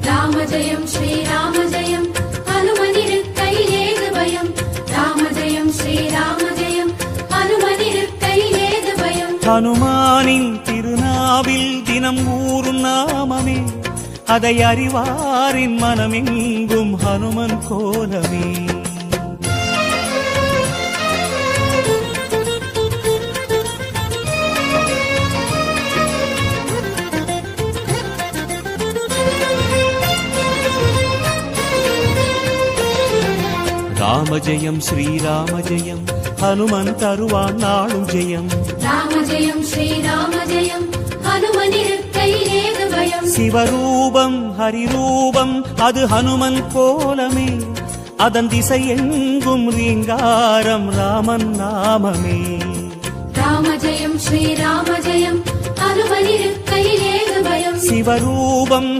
ராம ஜெயம் ஸ்ரீராம ஜெயம் ஹனுமனிருக்கையில் ஏது பயம் ராம ஜெயம் ஸ்ரீராம ஜெயம் ஹனுமனிருக்கையில் ஏது பயம் ஹனுமானின் திருநாவில் தினம் ஊறும் நாமமே அதை அறிவாரின் மனமெங்கும் ஹனுமன் கோலமே ராம ஜெயம் ஸ்ரீராம ஜெயம் ஹனுமன் தருவான் நாளும் ஜெயம் ராம ஜெயம் ஸ்ரீராம ஜெயம் ஹனுமனிருக்கையில் ஏது பயம் சிவரூபம் ஹரிரூபம் அது ஹனுமன் கோலமே அதன் திசை எங்கும் ரீங்காரம் ராமன் நாமமே ராம ஜெயம் ஸ்ரீராம ஜெயம் ஹனுமனிருக்கையில் ஏது பயம் சிவரூபம்